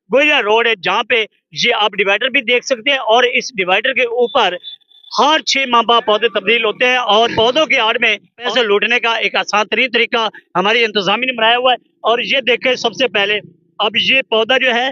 गोरिया road है, जहाँ पे ये आप डिवाइडर भी देख सकते हैं, और इस डिवाइडर के ऊपर हर 6 माह बाद पौधे तब्दील होते हैं, और पौधों की आड़ में पैसे लूटने का एक आसान तरीन तरीका हमारी इंतजामी ने बनाया हुआ है। और ये देखें, सबसे पहले अब ये पौधा जो है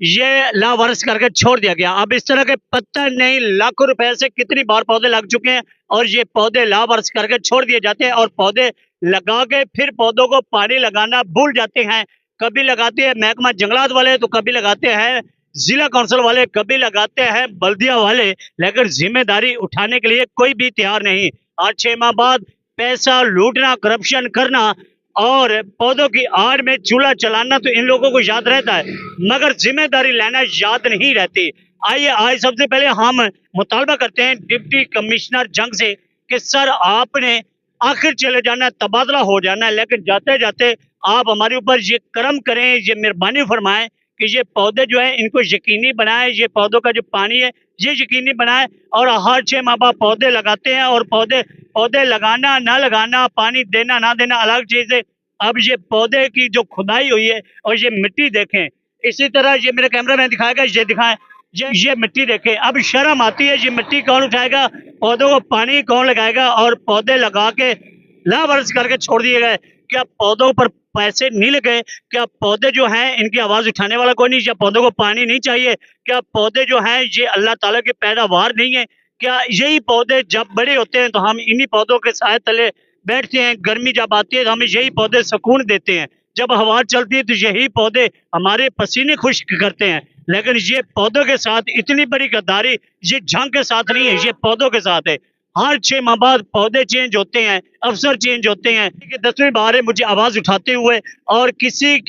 ये लावारिस करके छोड़ दिया गया। अब इस तरह के पत्ता नहीं, लाखों रुपए से कितनी बार पौधे लग चुके हैं, और ये पौधे लावारिस करके छोड़ दिए जाते हैं, और पौधे लगा के फिर पौधों को पानी लगाना भूल जाते हैं। कभी लगाते हैं महकमा जंगलात वाले, तो कभी लगाते हैं जिला काउंसिल वाले, कभी लगाते हैं बल्दिया वाले, लेकिन जिम्मेदारी उठाने के लिए कोई भी तैयार नहीं। 8-6 माह बाद पैसा लूटना, करप्शन करना और पौधों की आड़ में चूल्हा चलाना तो इन लोगों को याद रहता है, मगर जिम्मेदारी लेना याद नहीं रहती। आइए आज सबसे पहले हम मुतालबा करते हैं डिप्टी कमिश्नर जंग से कि सर आपने आखिर चले जाना है, तबादला हो जाना है, लेकिन जाते जाते आप हमारे ऊपर ये करम करें, ये मेहरबानी फरमाएं कि ये पौधे जो है इनको यकीनी बनाएं, ये पौधों का जो पानी है ये यकीनी बनाएं। और हर 6 माह बाद पौधे लगाते हैं, और पौधे पौधे लगाना ना लगाना, पानी देना ना देना अलग चीज है। अब ये पौधे की जो खुदाई हुई है और ये मिट्टी देखें, इसी तरह ये मेरे कैमरा मैन दिखाएगा, ये दिखाएं, ये मिट्टी देखें। अब शर्म आती है, ये मिट्टी कौन उठाएगा, पौधों को पानी कौन लगाएगा, और पौधे लगा के लावारिस करके छोड़ दिए गए। क्या पौधों पर पैसे नहीं लगे? क्या पौधे जो हैं इनकी आवाज उठाने वाला कोई नहीं? क्या पौधों को पानी नहीं चाहिए? क्या पौधे जो हैं ये अल्लाह ताला की पैदावार नहीं है? क्या यही पौधे जब बड़े होते हैं तो हम इन्हीं पौधों के साए तले बैठते हैं, गर्मी जब आती है तो हमें यही पौधे सुकून देते हैं, जब हवा चलती है तो यही पौधे हमारे पसीने खुश्क करते हैं। लेकिन ये पौधों के साथ इतनी बड़ी गद्दारी ये झंग के साथ नहीं है, ये पौधों के साथ है। हर 6 माह बाद पौधे चेंज होते हैं, अफसर चेंज होते हैं। कि 10वीं बार है मुझे आवाज उठाते हुए, और किसी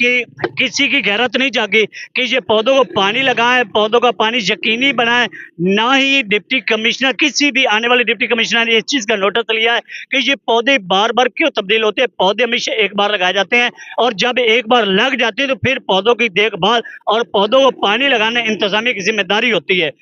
की गैरत नहीं जागी कि ये पौधों को पानी लगाएं, पौधों का पानी यकीनी बनाएं। ना ही डिप्टी कमिश्नर, किसी भी आने वाले डिप्टी कमिश्नर ने इस चीज का नोटिस लिया है कि ये पौधे बार बार क्यों तब्दील होते हैं। पौधे हमेशा एक बार लगाए जाते हैं, और जब एक बार लग जाते हैं तो फिर पौधों की देखभाल और पौधों को पानी लगाना इंतजामी की जिम्मेदारी होती है।